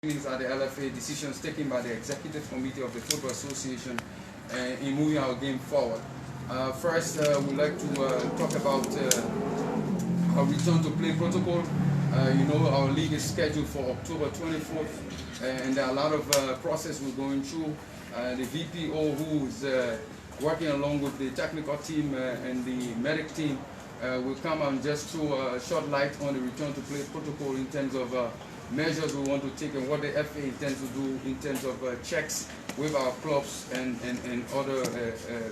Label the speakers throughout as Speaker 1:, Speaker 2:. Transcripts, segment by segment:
Speaker 1: These are the LFA decisions taken by the Executive Committee of the Football Association in moving our game forward. First, we'd like to talk about our return to play protocol. You know, our league is scheduled for October 24th, and there are a lot of process we're going through. The VPO, who is working along with the technical team and the medic team, will come and just throw a short light on the return to play protocol in terms of measures we want to take and what the FA intends to do in terms of checks with our clubs and other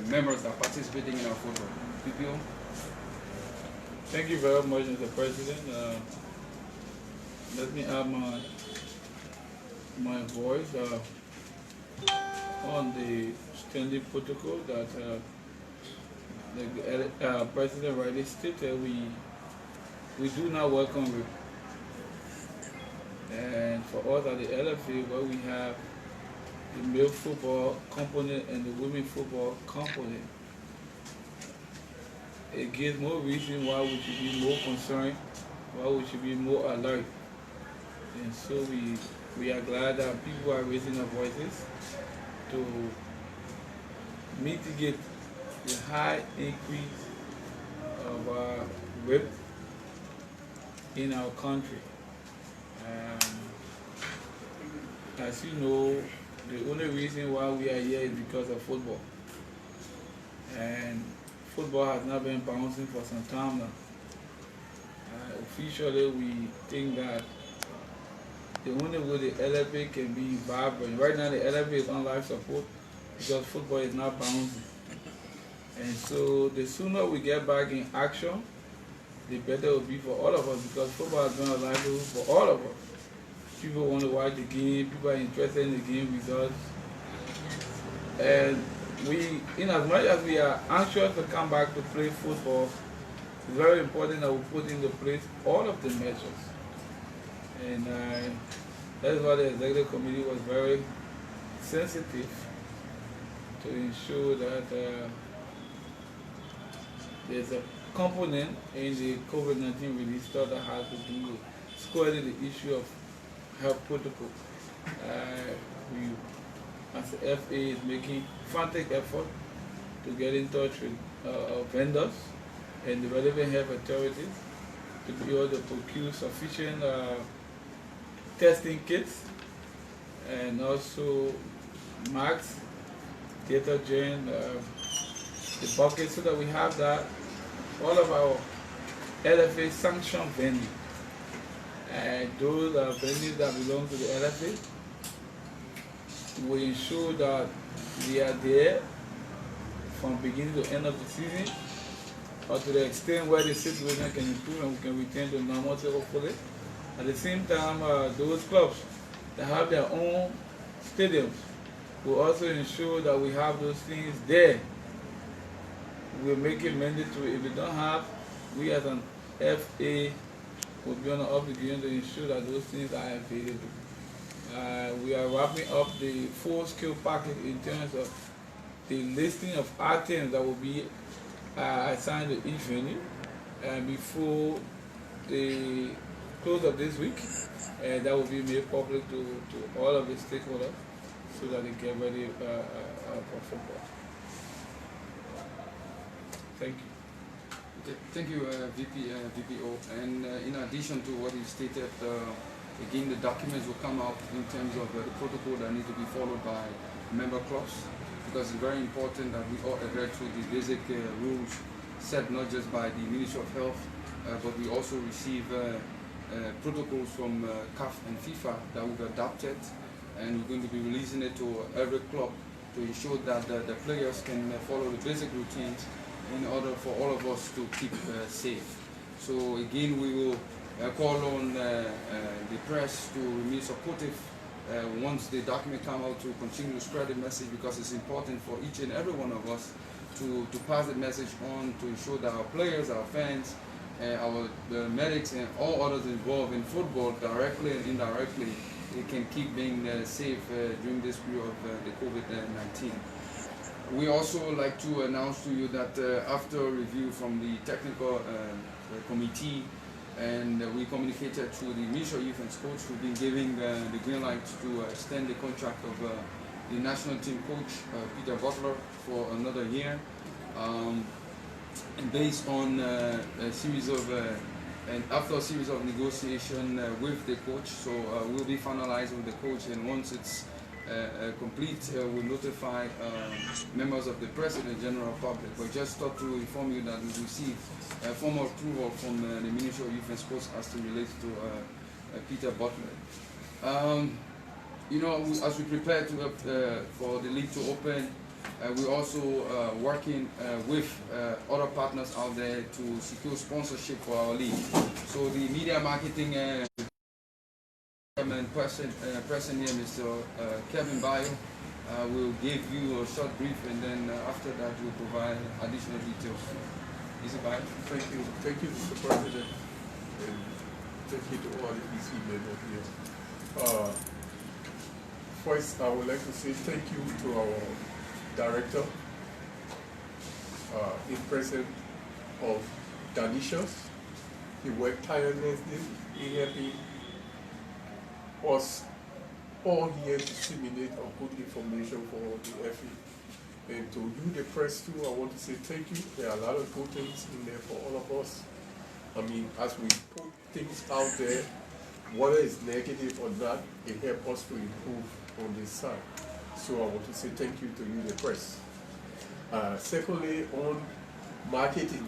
Speaker 1: members that are participating in our football. PPO?
Speaker 2: Thank you very much, Mr. President. Let me add my voice on the standing protocol that the President rightly stated we do not welcome it. And for us at the LFA, where we have the male football component and the women football component, it gives more reason why we should be more concerned, why we should be more alert. And so we are glad that people are raising their voices to mitigate the high increase of rape in our country. As you know, the only reason why we are here is because of football. And football has not been bouncing for some time now. Officially, we think that the only way the LFA can be vibrant, right now the LFA is on life support because football is not bouncing. And so the sooner we get back in action, the better it will be for all of us, because football has been a livelihood for all of us. People want to watch the game, people are interested in the game results. And we, in as much as we are anxious to come back to play football, it's very important that we put into place all of the measures. And that is why the Executive Committee was very sensitive to ensure that there's a component in the COVID-19 release that has to do with squarely the issue of health protocol. We, as the FA, is making frantic effort to get in touch with vendors and the relevant health authorities to be able to procure sufficient testing kits and also masks, detergent, the buckets, so that we have that all of our LFA sanctioned venues. Those are venues that belong to the LFA. We ensure that we are there from beginning to end of the season, or to the extent where the situation can improve and we can return to normalcy hopefully. At the same time, those clubs that have their own stadiums will also ensure that we have those things there. We'll make it mandatory. If we don't have, we as an FA will be on the obligation to ensure that those things are available. We are wrapping up the full-scale package in terms of the listing of items that will be assigned to each venue before the close of this week. That will be made public to all of the stakeholders so that they get ready for football. Thank you.
Speaker 1: Thank you, VPO. And in addition to what you stated, again, the documents will come out in terms of the protocol that need to be followed by member clubs, because it's very important that we all adhere to the basic rules set not just by the Ministry of Health, but we also receive protocols from CAF and FIFA that we've adopted, and we're going to be releasing it to every club to ensure that the players can follow the basic routines in order for all of us to keep safe. So again, we will call on the press to remain supportive once the document come out, to continue to spread the message, because it's important for each and every one of us to pass the message on to ensure that our players, our fans, our medics and all others involved in football, directly and indirectly, they can keep being safe during this period of the COVID-19. We also like to announce to you that after a review from the technical committee, and we communicated through the Ministry of Youth and Sports, who've been giving the green light to extend the contract of the national team coach, Peter Butler, for another year. And based on a series of and after a series of negotiation with the coach, so we'll be finalizing with the coach, and once it's complete, we'll notify members of the press and the general public. But just thought to inform you that we received formal approval from the Ministry of Youth and Sports as to relate to Peter Butler. You know, as we prepare for the league to open, we're also working with other partners out there to secure sponsorship for our league. So the media marketing person here, Mr. Kevin Bayo, will give you a short brief, and then after that we'll provide additional details. Is it Bayo?
Speaker 3: Thank you, Mr. President, and thank you to all the EC members here. First, I would like to say thank you to our director, in presence of Danishus. He worked tirelessly in helping us all here to disseminate our good information for the FE. And to you, the press too, I want to say thank you. There are a lot of good things in there for all of us. I mean, as we put things out there, whether it's negative or not, it helps us to improve on this side. So I want to say thank you to you, the press. Secondly, on marketing,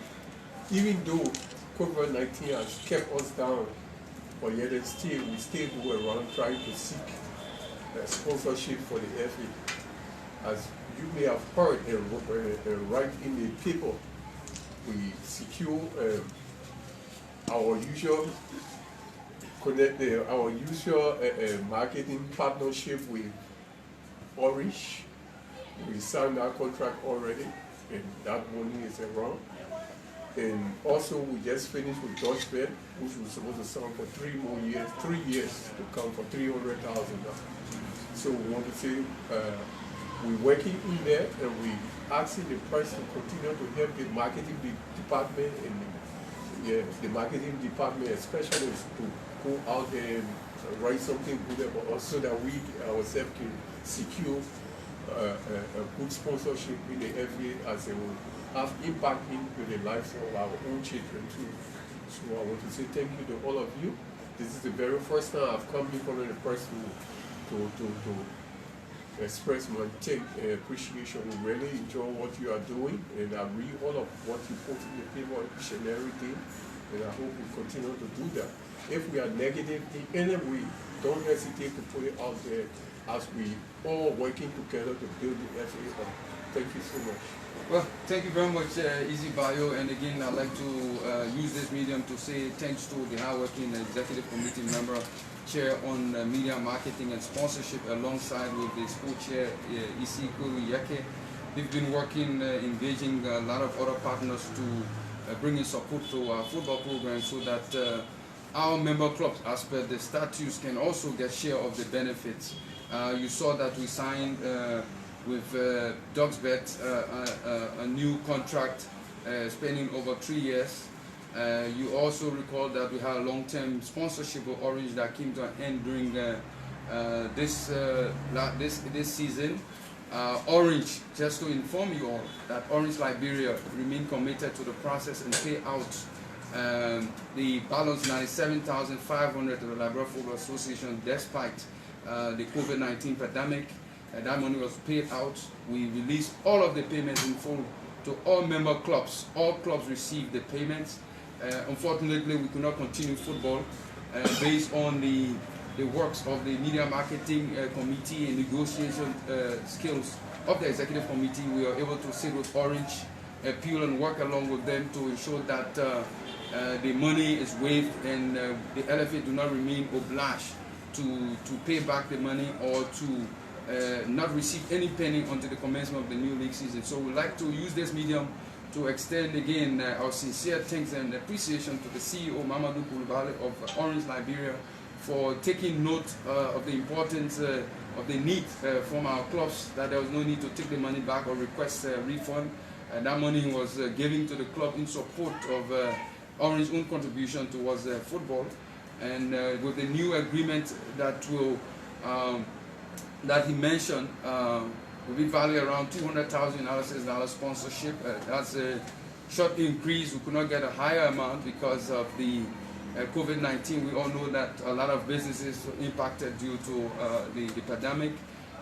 Speaker 3: even though COVID-19 has kept us down, but yet and still, we still go around trying to seek sponsorship for the FA. As you may have heard, right in the paper, we secure our usual marketing partnership with Orange. We signed our contract already, and that money is around. And also, we just finished with Dutch Bet, which was supposed to sign for 3 years to come for $300,000. So we want to say we're working in there, and we asking the press to continue to help the marketing department and the marketing department, especially to go out there and write something good about us, so that we ourselves can secure a good sponsorship in the FA, as it will have impact into the lives of our own children too. So I want to say thank you to all of you. This is the very first time I've come before the press to express my appreciation. We really enjoy what you are doing, and I read all of what you put in the paper each and every day, and I hope we continue to do that. If we are negative in any way, don't hesitate to put it out there, as we all working together to build the FA up. Thank you so much.
Speaker 1: Well, thank you very much, Easy Bayo. And again, I'd like to use this medium to say thanks to the hardworking executive committee member, chair on media marketing and sponsorship, alongside with the school chair, Isi Kuru Yeke. They've been working, engaging a lot of other partners to bring in support to our football program, so that our member clubs, as per the statutes, can also get share of the benefits. You saw that we signed with Dogsbet a new contract spanning over 3 years. You also recall that we had a long-term sponsorship with Orange that came to an end during this season. Orange, just to inform you all, that Orange Liberia remain committed to the process and pay out the balance $97,500 to the Liberia Football Association, despite the COVID-19 pandemic. That money was paid out. We released all of the payments in full to all member clubs. All clubs received the payments. Unfortunately, we could not continue football based on the works of the media marketing committee and negotiation skills of the executive committee. We were able to sit with Orange, appeal and work along with them to ensure that the money is waived, and the LFA do not remain obliged to pay back the money or to not receive any penny until the commencement of the new league season. So we'd like to use this medium to extend again our sincere thanks and appreciation to the CEO, Mamadou Koulibaly of Orange Liberia, for taking note of the importance of the need from our clubs, that there was no need to take the money back or request a refund. That money was given to the club in support of Orange's own contribution towards football, and with the new agreement that will that he mentioned, will be valued around $200,000 sponsorship. That's a short increase. We could not get a higher amount because of the COVID-19. We all know that a lot of businesses were impacted due to the pandemic.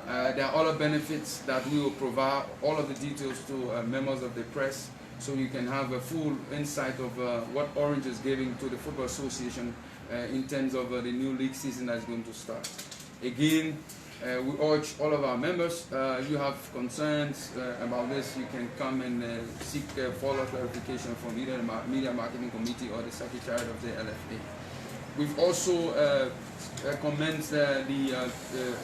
Speaker 1: There are other benefits that we will provide, all of the details to members of the press, so you can have a full insight of what Orange is giving to the Football Association in terms of the new league season that is going to start. Again, we urge all of our members, if you have concerns about this, you can come and seek follow-up clarification from either the Media Marketing Committee or the Secretariat of the LFA. We've also commenced the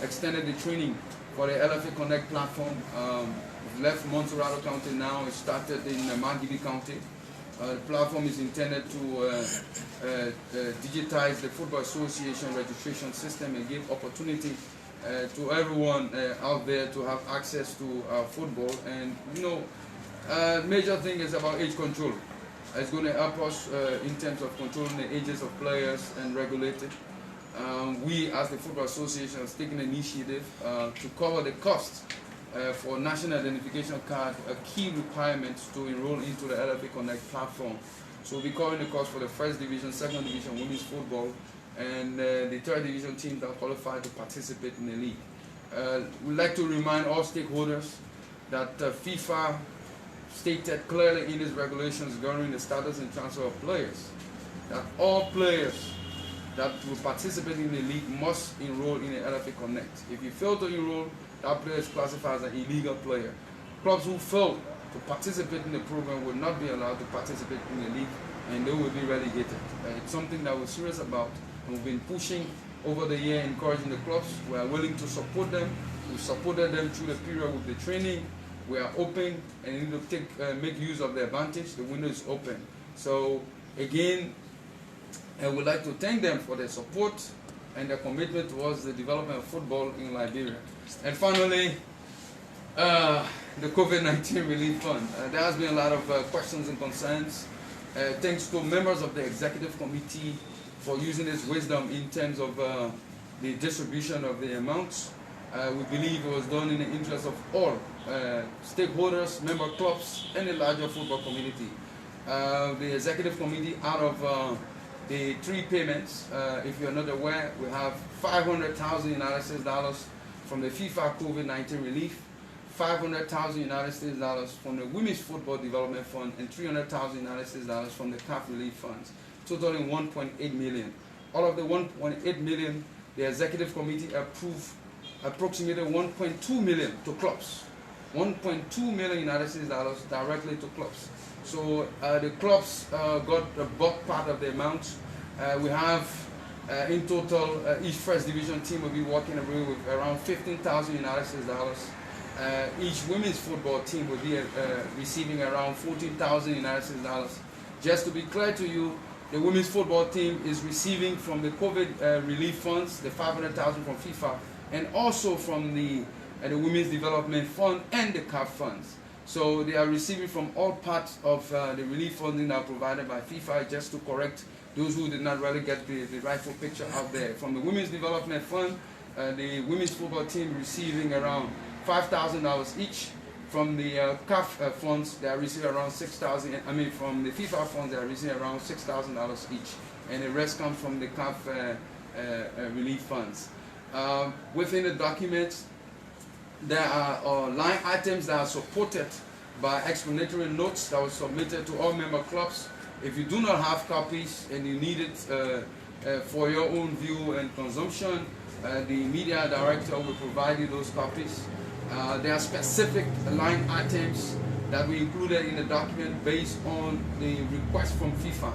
Speaker 1: extended the training for the LFE Connect platform. We've left Montserrado County now. It started in Margibi County. The platform is intended to digitize the Football Association registration system and give opportunity to everyone out there to have access to football. And you know, major thing is about age control. It's going to help us in terms of controlling the ages of players and regulate it. We, as the Football Association, have taken an initiative to cover the cost for National Identification Card, a key requirement to enroll into the LFE Connect platform. So we'll be covering the cost for the first division, second division women's football, and the third division teams that qualify to participate in the league. We'd like to remind all stakeholders that FIFA stated clearly in its regulations governing the status and transfer of players that all players that will participate in the league must enroll in the LFA Connect. If you fail to enroll, that player is classified as an illegal player. Clubs who fail to participate in the program will not be allowed to participate in the league, and they will be relegated. It's something that we're serious about, and we've been pushing over the year, encouraging the clubs. We are willing to support them. We've supported them through the period with the training. We are open and need to make use of the advantage. The window is open. So again, I would like to thank them for their support and their commitment towards the development of football in Liberia. And finally, the COVID-19 Relief Fund. There has been a lot of questions and concerns. Thanks to members of the Executive Committee for using its wisdom in terms of the distribution of the amounts. We believe it was done in the interest of all stakeholders, member clubs, and the larger football community. The Executive Committee, out of the three payments, if you're not aware, we have $500,000 from the FIFA COVID-19 relief, $500,000 from the Women's Football Development Fund, and $300,000 from the CAF relief funds, totaling $1.8 million. Out of the $1.8 million, the Executive Committee approved approximately $1.2 million to clubs. $1.2 million directly to clubs. So the clubs got the bulk part of the amount. We have in total, each first division team will be walking away with around $15,000. Each women's football team will be receiving around $14,000. Just to be clear to you, the women's football team is receiving from the COVID relief funds, the $500,000 from FIFA, and also from the Women's Development Fund and the CAF funds. So they are receiving from all parts of the relief funding that are provided by FIFA, just to correct those who did not really get the rightful picture out there. From the Women's Development Fund, the women's football team receiving around $5,000 each. From the CAF funds, they are receiving around $6,000. I mean, from the FIFA funds, they are receiving around $6,000 each, and the rest comes from the CAF relief funds. Within the documents, there are line items that are supported by explanatory notes that were submitted to all member clubs. If you do not have copies and you need it for your own view and consumption, the media director will provide you those copies. There are specific line items that we included in the document based on the request from FIFA.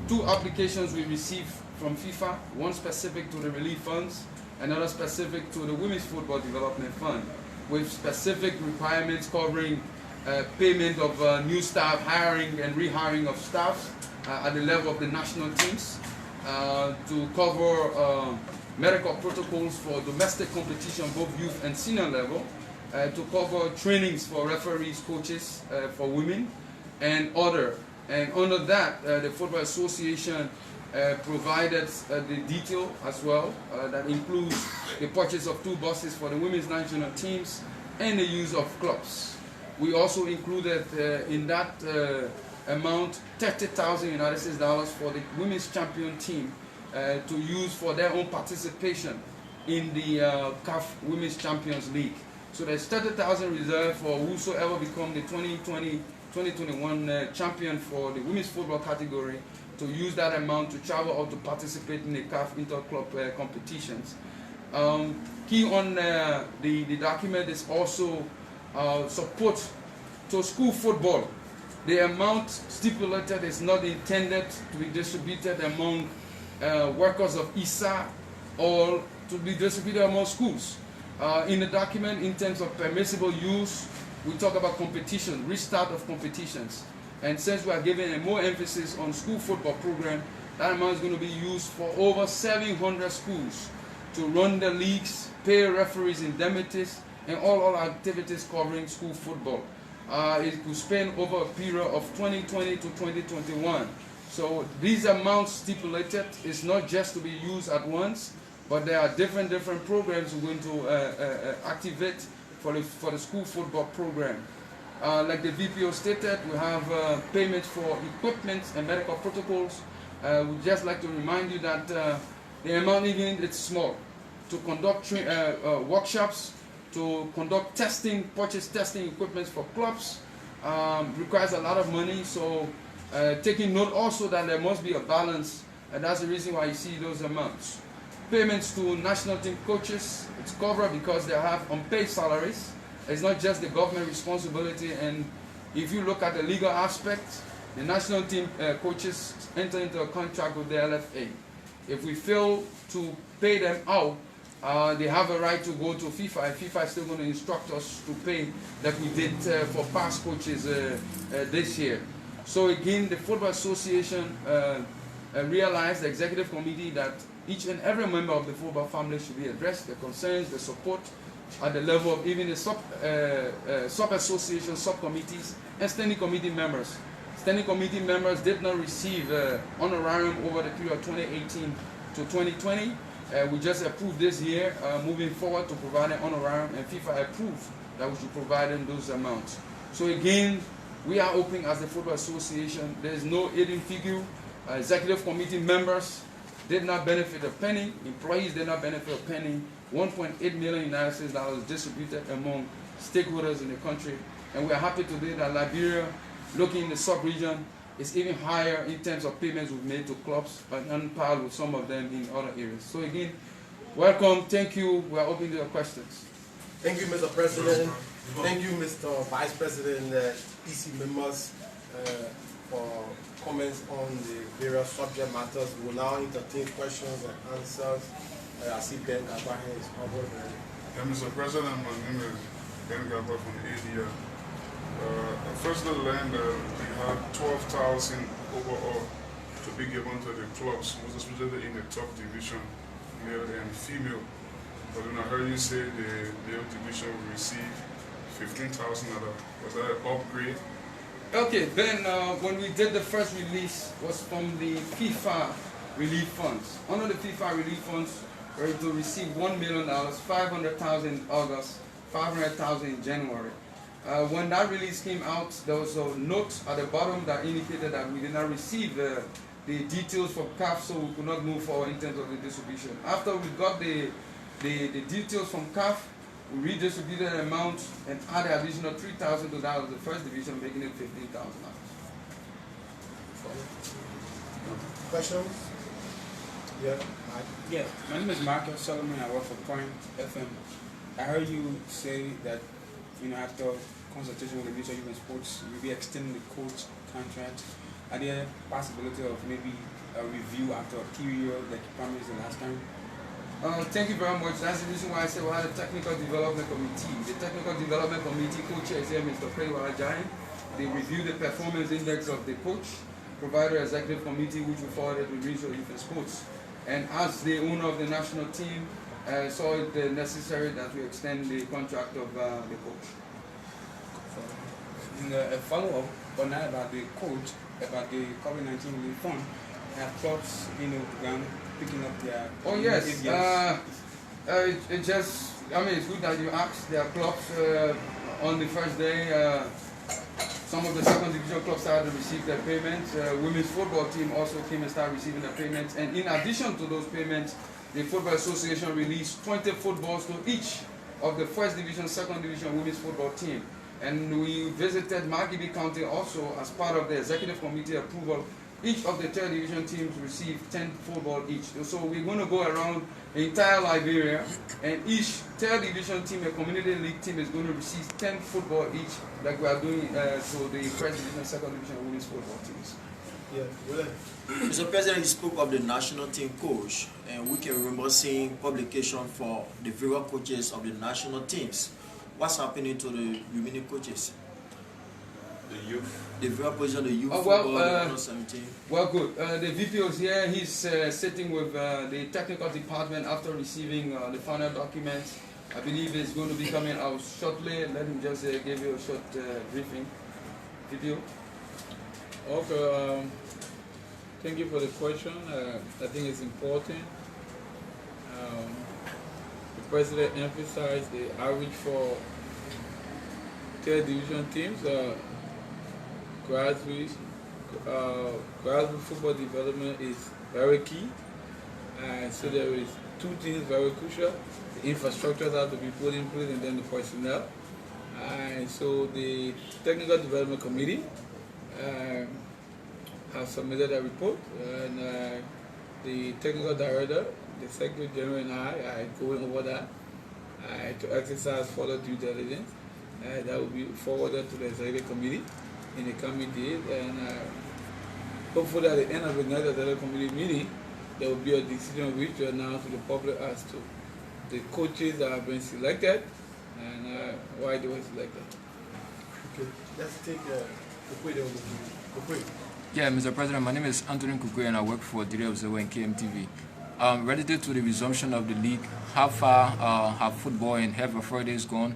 Speaker 1: 2 applications we received from FIFA, one specific to the relief funds, another specific to the Women's Football Development Fund, with specific requirements covering payment of new staff, hiring and rehiring of staff at the level of the national teams, to cover medical protocols for domestic competition, both youth and senior level, to cover trainings for referees, coaches for women, and other And under that, the Football Association provided the detail as well, that includes the purchase of 2 buses for the women's national teams and the use of clubs. We also included in that amount $30,000 United States dollars for the women's champion team to use for their own participation in the CAF Women's Champions League. So there's $30,000 reserved for whosoever become the 2020-2021 champion for the women's football category, to use that amount to travel out to participate in the CAF inter-club competitions. Key on the document is also support to school football. The amount stipulated is not intended to be distributed among workers of ISA or to be distributed among schools. In the document, in terms of permissible use, we talk about competition, restart of competitions. And since we are giving a more emphasis on school football program, that amount is going to be used for over 700 schools to run the leagues, pay referees indemnities, and all activities covering school football. It could span over a period of 2020 to 2021. So these amounts stipulated is not just to be used at once, but there are different programs we're going to activate for the school football program. Like the VPO stated, we have payments for equipment and medical protocols. We'd just like to remind you that the amount, even it's small, to conduct workshops, to conduct testing, purchase testing equipment for clubs, requires a lot of money. So taking note also that there must be a balance, and that's the reason why you see those amounts. Payments to national team coaches, it's covered because they have unpaid salaries. It's not just the government responsibility, and if you look at the legal aspect, the national team coaches enter into a contract with the LFA. If we fail to pay them out, they have a right to go to FIFA, and FIFA is still going to instruct us to pay like we did for past coaches this year. So again, the Football Association realized, the executive committee, that each and every member of the football family should be addressed, the concerns, the support at the level of even the sub-association, subcommittees, and standing committee members. Standing committee members did not receive honorarium over the period 2018 to 2020. We just approved this year, moving forward to provide an honorarium, and FIFA approved that we should provide them those amounts. So again, we are open as the Football Association. There is no hidden figure. Executive committee members did not benefit a penny. Employees did not benefit a penny. 1.8 million United States dollars distributed among stakeholders in the country. And we are happy today that Liberia, looking in the sub-region, is even higher in terms of payments we've made to clubs, and on par with some of them in other areas. So again, welcome, thank you. We are open to your questions.
Speaker 4: Thank you, Mr. President. Thank you, Mr. Vice President, EC members, for comments on the various subject matters. We will now entertain questions and answers. I see Ben Gabahe is covered.
Speaker 5: Yeah, Mr. President, my name is Ben Gabahe from ADR. First, we learned we had 12,000 overall to be given to the clubs, most especially in the top division, male and female. But when I heard you say the male division will receive 15,000, was that an upgrade?
Speaker 1: Okay, Ben, when we did the first release was from the FIFA relief funds. Under the FIFA relief funds, we were to receive $1 million, 500,000 in August, 500,000 in January. When that release came out, there was a note at the bottom that indicated that we did not receive the details from CAF, so we could not move forward in terms of the distribution. After we got the details from CAF, we redistributed the amount and added additional 3,000 to that of the first division, making it 15,000.
Speaker 4: Questions? Yeah.
Speaker 6: Yeah, my name is Marcus Solomon. I work for Point FM. I heard you say that, after consultation with the Ministry of Youth and Sports, you'll be extending the coach contract. Are there possibility of maybe a review after a period like you promised the last time?
Speaker 1: Thank you very much. That's the reason why I said we had a technical development committee. The technical development committee co-chair is here, Mr. Prewajayan. They reviewed the performance index of the coach, provided an executive committee which we forwarded to the Ministry of Youth and Sports. And as the owner of the national team, saw it necessary that we extend the contract of the coach.
Speaker 6: And a follow-up, but not about the coach, about the COVID-19 relief fund. Have clubs, picking up their.
Speaker 1: Oh yes. It just, it's good that you asked. There are clubs on the first day. Some of the second division clubs started to receive their payments. Women's football team also came and started receiving their payments. And in addition to those payments, the Football Association released 20 footballs to each of the first division, second division women's football team. And we visited Margibi County also as part of the executive committee approval. Each of the third division teams received 10 football each. So we're going to go around the entire Liberia, and each third division team, a community league team, is going to receive 10 football each, like we are doing to the first division, second division women's football teams.
Speaker 4: Yeah, well,
Speaker 7: Mr. President, you spoke of the national team coach, and we can remember seeing publication for the various coaches of the national teams. What's happening to the remaining coaches?
Speaker 5: The youth.
Speaker 7: The various position of the youth
Speaker 1: well,
Speaker 7: football, the under 17.
Speaker 1: Well, good. The VPO is here. He's sitting with the technical department after receiving the final documents. I believe it's going to be coming out shortly. Let him just give you a short briefing. VPO.
Speaker 2: Okay. Thank you for the question. I think it's important. The President emphasized the outreach for third division teams, grassroots football development is very key. So there is two things very crucial. The infrastructures have to be put in place and then the personnel. And so the Technical Development Committee has submitted a report, and the technical director, the Secretary General, and I are going over that to exercise further due diligence. That will be forwarded to the Executive Committee in the coming days, and hopefully at the end of the next Executive Committee meeting, there will be a decision reached to announce to the public as to the coaches that have been selected and why they were selected.
Speaker 4: okay, let's take the
Speaker 8: Yeah, Mr. President, my name is Anthony Kukwe and I work for Daily Observer and KMTV. Relative to the resumption of the league, how far have football and health authorities gone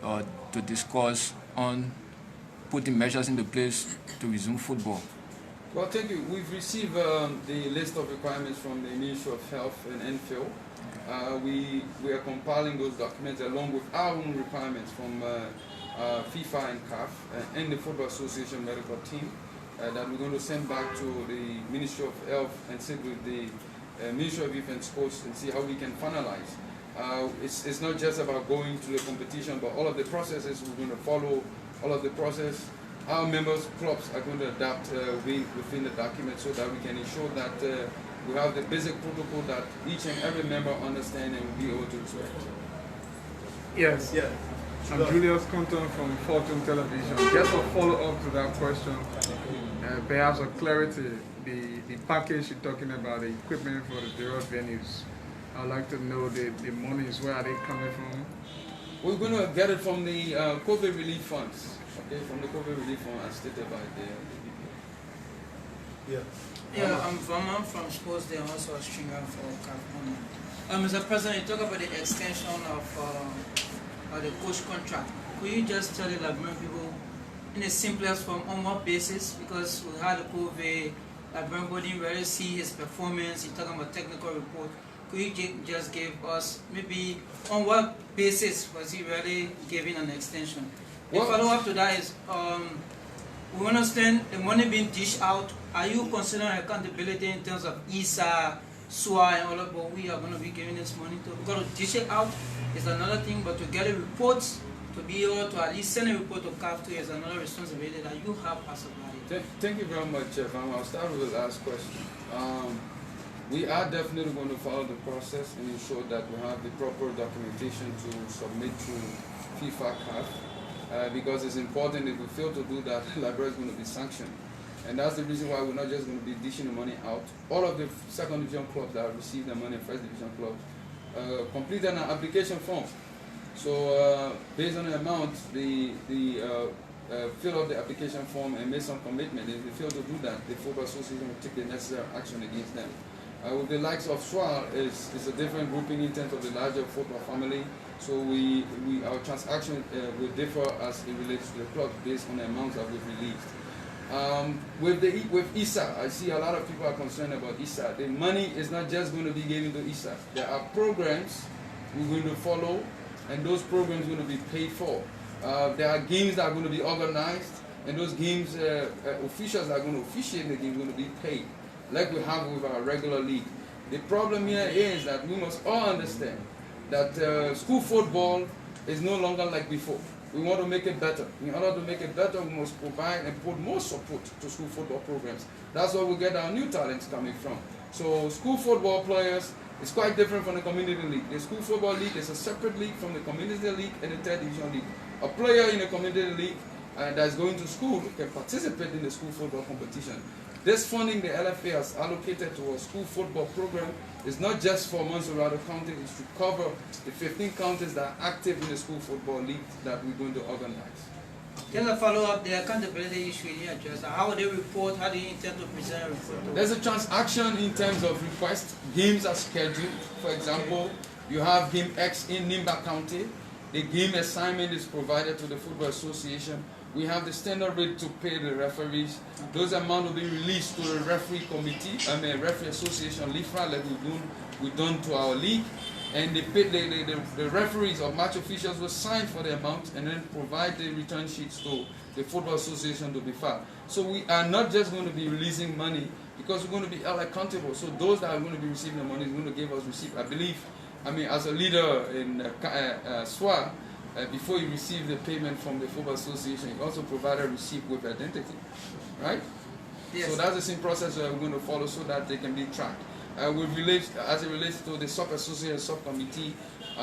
Speaker 8: to discuss on putting measures into place to resume football?
Speaker 1: Well, thank you. We've received the list of requirements from the Ministry of Health and NFL. We are compiling those documents along with our own requirements from FIFA and CAF and the Football Association medical team. That we're going to send back to the Ministry of Health and sit with the Ministry of Youth and Sports and see how we can finalize. It's not just about going to the competition, but all of the processes we're going to follow, all of the process. Our members, clubs are going to adapt within the document so that we can ensure that we have the basic protocol that each and every member understands and will be able to respect.
Speaker 9: Yes.
Speaker 4: yeah.
Speaker 9: I'm Julius Compton from Fortune Television. Just a follow-up to that question, perhaps a clarity, the package you're talking about, the equipment for the various venues. I'd like to know the monies, where are they coming from?
Speaker 1: We're going to get it from the COVID relief funds, okay, from the COVID relief fund as stated by the
Speaker 4: Yeah.
Speaker 10: Yeah, I'm from Sports Day, I'm also a stringer for California. Mr. President, you talk about the extension of the coach contract. Could you just tell the Liberian people in the simplest form on what basis? Because we had the COVID, Liberian body didn't really see his performance, you're talking about technical report. Could you just give us maybe on what basis was he really giving an extension? The follow-up to that is, we understand the money being dished out. Are you considering accountability in terms of ISA, SUA, and all of what we are going to be giving this money to? We've got to dish it out is another thing, but to get a report, to be able to at least send a report to CAF to is another responsibility that you have as a body.
Speaker 1: Thank you very much, Jeff. I'll start with the last question. We are definitely going to follow the process and ensure that we have the proper documentation to submit to FIFA CAF, because it's important. If we fail to do that, Liberia is going to be sanctioned. And that's the reason why we're not just going to be dishing the money out. All of the second division clubs that have received the money, first division clubs, completed an application form. So based on the amount, fill out the application form and make some commitment. If they fail to do that, the Football Association will take the necessary action against them. With the likes of SWA, is a different grouping in terms of the larger football family. So our transaction will differ as it relates to the club based on the amounts that we've released. With ISA, I see a lot of people are concerned about ISA. The money is not just going to be given to ISA. There are programs we're going to follow, and those programs are going to be paid for. There are games that are going to be organized, and those games, officials that are going to officiate the game are going to be paid, like we have with our regular league. The problem here is that we must all understand that school football is no longer like before. We want to make it better. In order to make it better, we must provide and put more support to school football programs. That's where we get our new talents coming from. So school football players is quite different from the community league. The school football league is a separate league from the community league and the third division league. A player in the community league that's going to school can participate in the school football competition. This funding the LFA has allocated to a school football program is not just for Montserrat County, it's to cover the 15 counties that are active in the school football league that we're going to organize.
Speaker 10: Just a follow-up, the accountability issue in here, just how will they report, how do you intend to present a report?
Speaker 1: There's a transaction in terms of request. Games are scheduled. For example, you have game X in Nimba County. The game assignment is provided to the Football Association. We have the standard rate to pay the referees. Those amounts will be released to the referee committee, referee association, LFA, like we've done to our league. And the referees or match officials will sign for the amount and then provide the return sheets to the Football Association to be filed. So we are not just going to be releasing money because we're going to be held accountable. So those that are going to be receiving the money is going to give us receipt. I believe, as a leader in SWA, before you receive the payment from the Football Association, you also provide a receipt with identity, right? Yes. So that's the same process we're going to follow so that they can be tracked. As it relates to the Soccer Association subcommittee,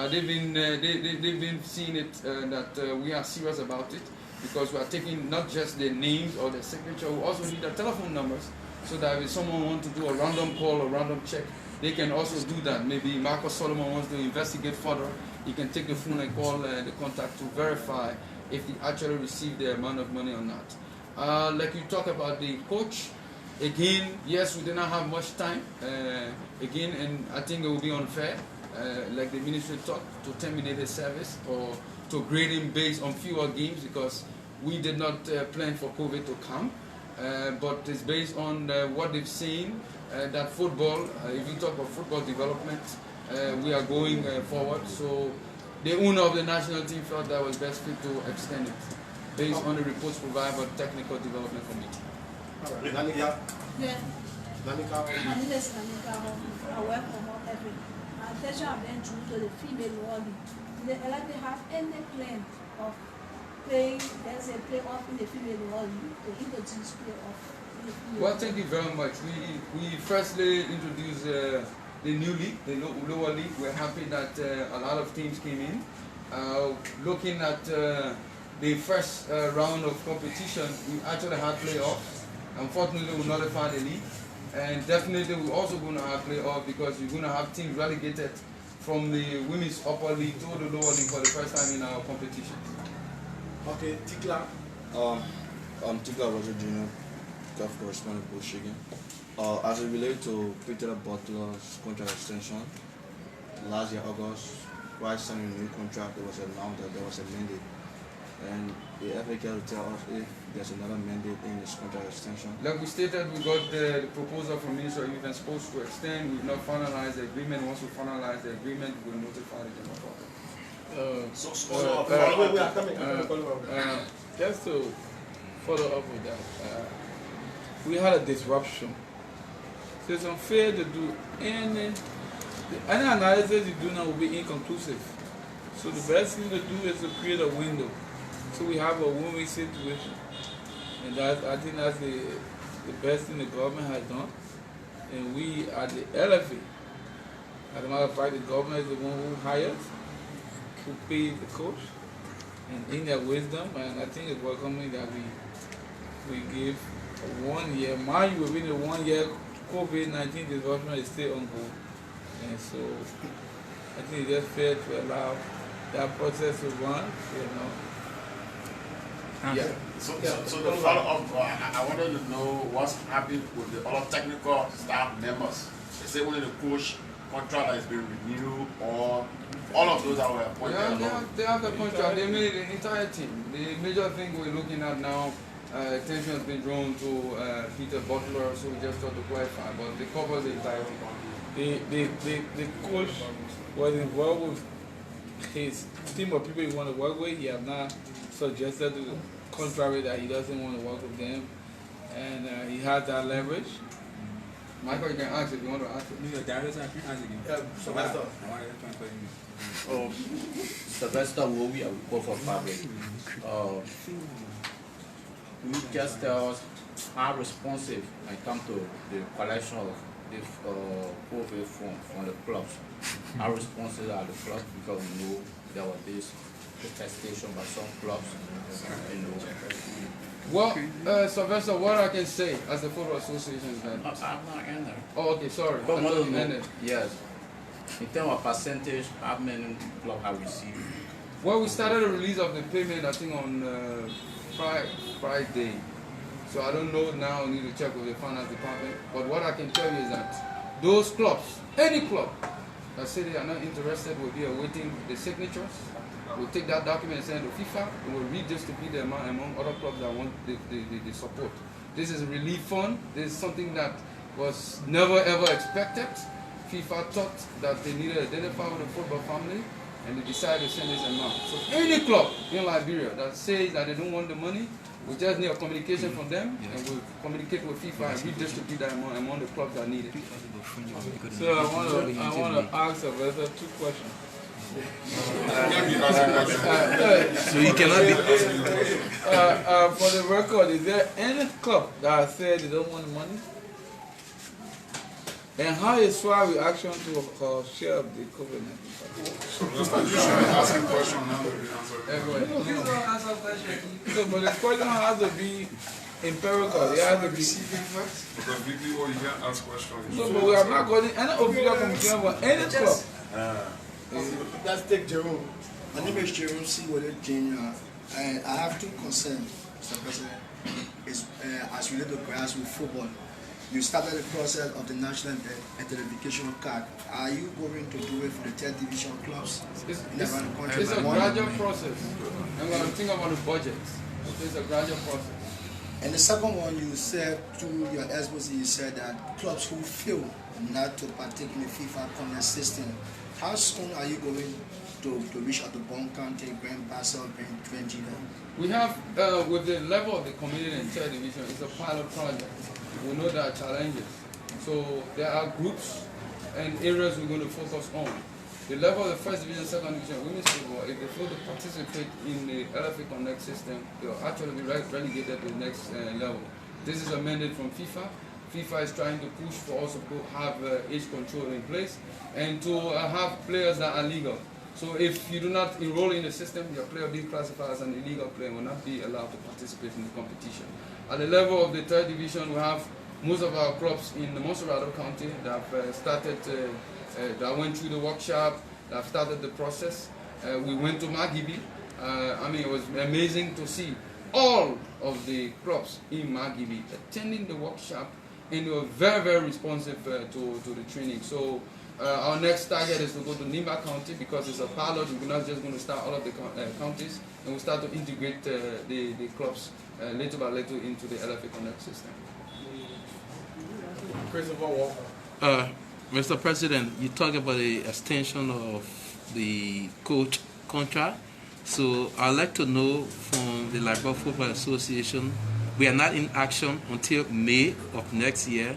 Speaker 1: they've been seeing it that we are serious about it because we are taking not just their names or their signature, we also need their telephone numbers so that if someone wants to do a random call or random check, they can also do that. Maybe Marcus Solomon wants to investigate further, he can take the phone and call the contact to verify if they actually received the amount of money or not. Like you talk about the coach, again, yes, we did not have much time. Again, and I think it will be unfair, like the ministry talked, to terminate his service or to grade him based on fewer games because we did not plan for COVID to come. But it's based on what they've seen, that football, if you talk about football development, we are going forward. So the owner of the national team felt that was best fit to extend it based on the reports provided by the technical development committee.
Speaker 4: Lanika?
Speaker 11: Yeah.
Speaker 4: Lanika?
Speaker 11: My name is Lanika. I work for Mount Everett. My attention has been drawn to the female world league. Do the LFA have any plan of playing, there's a playoff in the female world league to introduce playoff?
Speaker 1: Well, thank you very much. We firstly introduced the new league, the lower league. We're happy that a lot of teams came in. Looking at the first round of competition, we actually had playoffs. Unfortunately, we nullified the league. And definitely, we're also going to have playoffs because we're going to have teams relegated from the women's upper league to the lower league for the first time in our competitions.
Speaker 4: Okay, Tikla.
Speaker 12: I'm Tikla Roger Jr., Gulf correspondent for Michigan. As it relates to Peter Butler's contract extension, last year, August, while signing a new contract, it was announced that there was a mandate. And the FA can tell us if there's another mandate in this contract extension.
Speaker 1: Like we stated, we got the proposal from Minister of Youth and Sports to extend. We've not finalized the agreement. Once we finalize the agreement, we'll notify the general public.
Speaker 2: Just to follow up with that, we had a disruption. So it's unfair to do any analysis you do now will be inconclusive. So the best thing to do is to create a window. So we have a win-win situation. And I think that's the best thing the government has done. And we at the LFA, as a matter of fact, the government is the one who hires, who pays the coach, and in their wisdom, and I think it's welcoming that we give 1 year. Mind you, within the 1 year, COVID-19 disbursement is still ongoing. And so I think it's just fair to allow that process to run, you know.
Speaker 13: Yeah. So the follow-up, I wanted to know what's happening with the other technical staff members Is it only the coach contract that is being renewed, or all of those that were appointed?
Speaker 1: They have the contract. They made the entire team. The major thing we're looking at now, attention has been drawn to Peter Butler, so we just thought to clarify, but they cover the entire team.
Speaker 2: The coach was involved with his team of people he want to work with. He has not suggested to the contrary that he doesn't want to work with them, and he has that leverage.
Speaker 1: Michael, you can ask if you want to ask it.
Speaker 6: No, director, I can ask again.
Speaker 4: Sylvester.
Speaker 14: Sylvester Wowi, I will go for public. Will you just tell us how responsive when it comes to the collection of this COVID from the clubs? How responsive are the clubs? Because we know there was this protestation by some clubs.
Speaker 1: Well, Sylvester, what I can say as the Football Association is that...
Speaker 14: I'm not in there.
Speaker 1: Oh, okay, sorry.
Speaker 14: But yes. In terms of percentage, how many clubs have received?
Speaker 1: Well, we started the release of the payment, I think, on Friday. So I don't know now, I need to check with the finance department. But what I can tell you is that those clubs, any club that say they are not interested, will be awaiting the signatures. We'll take that document and send it to FIFA, and we'll redistribute the amount among other clubs that want the support. This is a relief fund. This is something that was never ever expected. FIFA thought that they needed to identify with the football family, and they decided to send this amount. So any club in Liberia that says that they don't want the money, we just need a communication from them, and we'll communicate with FIFA and redistribute that amount among the clubs that need it.
Speaker 2: So I want to ask Sylvester 2 questions.
Speaker 6: So you cannot be.
Speaker 2: For the record, is there any club that said they don't want the money? And how is SWA reaction to share of the COVID-19?
Speaker 5: So you should ask a question now.
Speaker 2: So, but the question has to be empirical. It has to be.
Speaker 5: Because VPO, you can't ask questions.
Speaker 2: No, but we have not gotten any official communication from any club.
Speaker 4: Let's take Jerome.
Speaker 15: My name is Jerome C. Jr. And I have 2 concerns, Mr. President. It's as related to grassroots football. You started the process of the national identification card. Are you going to do it for the 3rd division clubs around the country?
Speaker 1: It's a gradual process. I'm going to think about the budget. It's a gradual process.
Speaker 15: And the second one, you said to your expose, you said that clubs who fail not to partake in the FIFA Connect system, how soon are you going to reach out to Bon County, Grand Basel, Grand Twenty?
Speaker 1: We have, with the level of the community in 3rd division, it's a pilot project. We know there are challenges. So there are groups and areas we're going to focus on. The level of the 1st division, 2nd division women's football, if they fail to participate in the LFE Connect system, they'll actually be relegated to the next level. This is a mandate from FIFA. FIFA is trying to push for us to have age control in place and to have players that are legal. So if you do not enroll in the system, your player will be classified as an illegal player and will not be allowed to participate in the competition. At the level of the 3rd division, we have most of our clubs in the Monserrado County that have started, that went through the workshop, that have started the process. We went to Magibi. I mean, it was amazing to see all of the clubs in Magibi attending the workshop, and they were very, very responsive to the training. So our next target is to go to Nimba County because it's a pilot. We're not just going to start all of the counties, and we'll start to integrate the clubs little by little into the LFA Connect system.
Speaker 4: Christopher Walker.
Speaker 16: Mr. President, you talk about the extension of the coach contract. So I'd like to know from the Liberia Football Association, we are not in action until May of next year.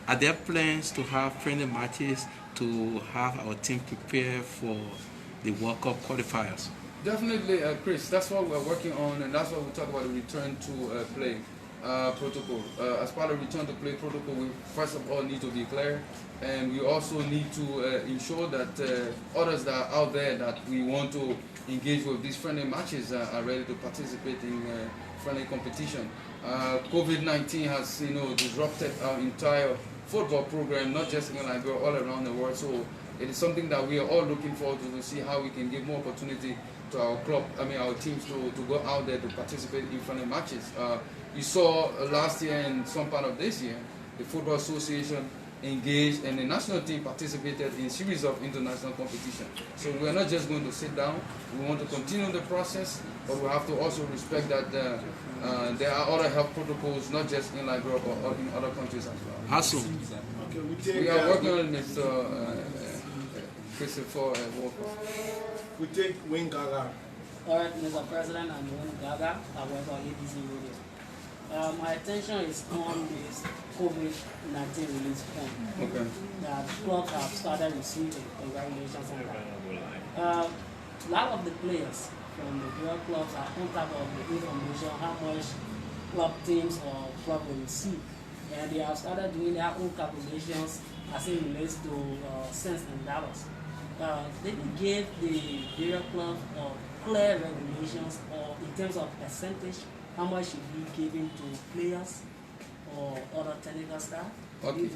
Speaker 16: Are there plans to have friendly matches to have our team prepare for the World Cup qualifiers?
Speaker 1: Definitely, Chris. That's what we're working on, and that's what we talk about the return to play protocol. As part of return to play protocol, we first of all need to be clear, and we also need to ensure that others that are out there that we want to engage with these friendly matches are ready to participate in friendly competition. COVID-19 has, disrupted our entire football program, not just in Liberia, all around the world. So it is something that we are all looking forward to see how we can give more opportunity to our club, our teams to go out there to participate in friendly matches. You saw last year and some part of this year, the Football Association engaged, and the national team participated in series of international competition. So we are not just going to sit down. We want to continue the process, but we have to also respect that there are other health protocols, not just in Liberia but in other countries as well.
Speaker 16: Awesome.
Speaker 4: Okay,
Speaker 1: We are working on this, Christopher Walker.
Speaker 4: We take Wayne Gaga.
Speaker 17: All right, Mr. President, I'm Wayne Gaga. I work on ABC Radio. My attention is on this COVID-19 release fund that clubs have started receiving. Congratulations on that. A lot of the players from the real clubs are on top of the information how much club teams or club will receive, and they have started doing their own calculations as it relates to cents and dollars. They give the various clubs clear regulations or in terms of percentage how much should be given to players or other technical staff?
Speaker 1: Okay,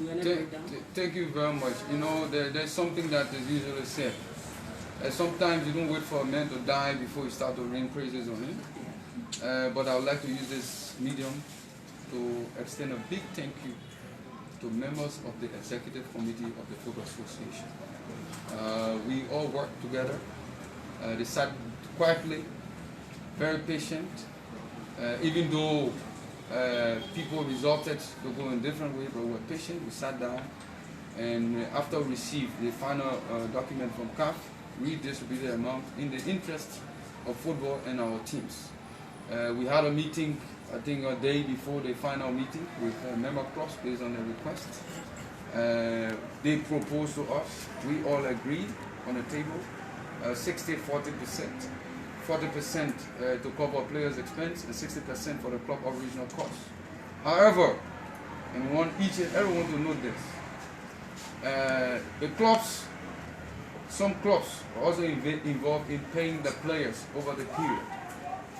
Speaker 1: thank you very much. You know, there's something that is usually said. Sometimes you don't wait for a man to die before you start to rain praises on him. But I would like to use this medium to extend a big thank you to members of the Executive Committee of the Football Association. We all work together. They sat quietly, very patient. Even though people resulted to go in different ways, but we were patient, we sat down, and after we received the final document from CAF, we distributed the amount in the interest of football and our teams. We had a meeting, I think a day before the final meeting with member clubs based on their request. They proposed to us, we all agreed on the table, 60-40%. 40% to cover players' expense and 60% for the club original cost. However, and we want each and everyone to know this, the clubs, some clubs are also involved in paying the players over the period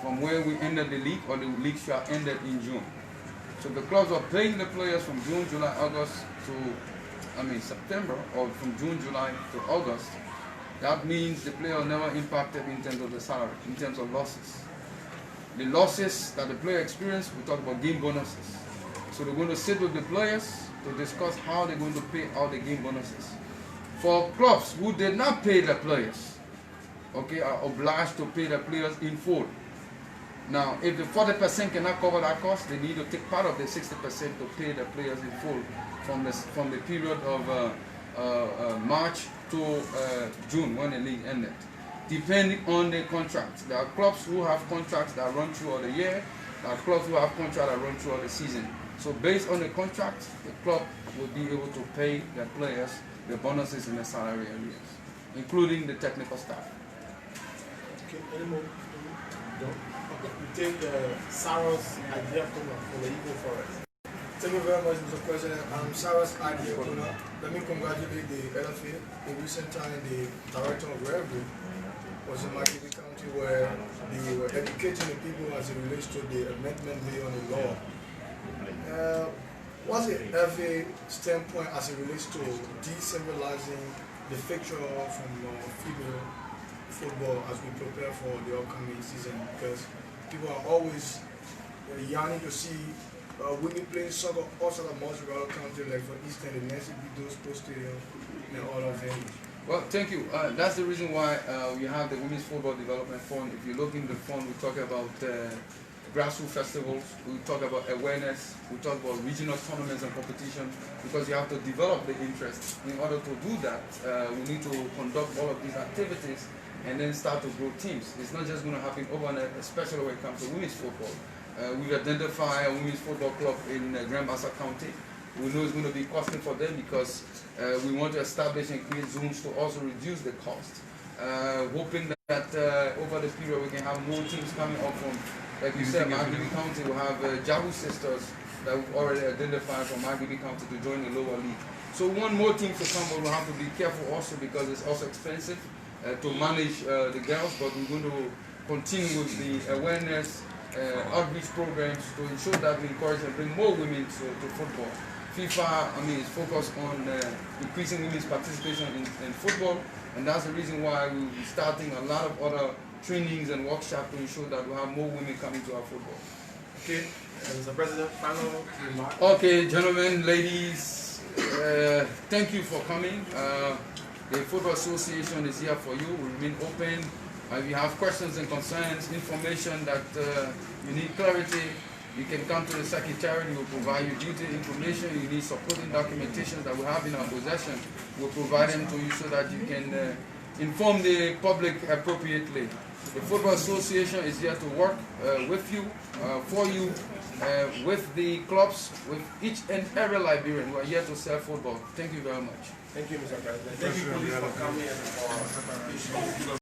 Speaker 1: from where we ended the league or the league shall ended in June. So the clubs are paying the players from June, July, August to, September, or from June, July to August. That means the player never impacted in terms of the salary, in terms of losses. The losses that the player experienced, we talk about game bonuses. So they're going to sit with the players to discuss how they're going to pay out the game bonuses. For clubs who did not pay the players, are obliged to pay the players in full. Now, if the 40% cannot cover that cost, they need to take part of the 60% to pay the players in full from the period of March to June when the league ended, depending on the contract. There are clubs who have contracts that run throughout the year. There are clubs who have contracts that run throughout the season. So based on the contract, the club will be able to pay their players the bonuses in the salary areas, including the technical staff.
Speaker 4: Okay, any more? No? Okay, we take Sarah's idea from the Eagle Forest. Thank you very much, Mr. President. Sarah's idea. Let me congratulate the LFA. In recent time, the director of Revenue was in Marquette County where they were educating the people as it relates to the amendment made on the law. What's the LFA standpoint as it relates to decentralizing the fixture from female football as we prepare for the upcoming season? Because people are always yearning to see women playing soccer outside of Montreal County, like for Eastern, the Nancy Beatles, Post Stadium, and all of them.
Speaker 1: Well, thank you. That's the reason why we have the Women's Football Development Fund. If you look in the fund, we talk about grassroots festivals, we talk about awareness, we talk about regional tournaments and competition, because you have to develop the interest. In order to do that, we need to conduct all of these activities and then start to grow teams. It's not just going to happen overnight, especially when it comes to women's football. We've identified a women's football club in Grand Bassa County. We know it's going to be costly for them because we want to establish and create zones to also reduce the cost. Hoping that over the period we can have more teams coming up from, like you said, Margibi County will have Jabu sisters that we've already identified from Margibi County to join the lower league. So we want more teams to come, but we'll have to be careful also because it's also expensive to manage the girls, but we're going to continue with the awareness outreach programs to ensure that we encourage and bring more women to football. FIFA, is focused on increasing women's participation in football, and that's the reason why we'll be starting a lot of other trainings and workshops to ensure that we have more women coming to our football.
Speaker 4: Okay, Mr. President, final remark.
Speaker 1: Okay, gentlemen, ladies, Thank you for coming. The Football Association is here for you. We remain open. If you have questions and concerns, information that you need clarity, you can come to the Secretariat. We will provide you detailed information. You need supporting documentation that we have in our possession. We'll provide them to you so that you can inform the public appropriately. The Football Association is here to work with you, for you, with the clubs, with each and every Liberian. We are here to sell football. Thank you very much.
Speaker 4: Thank you, Mr. President. Thank you, police, for coming and for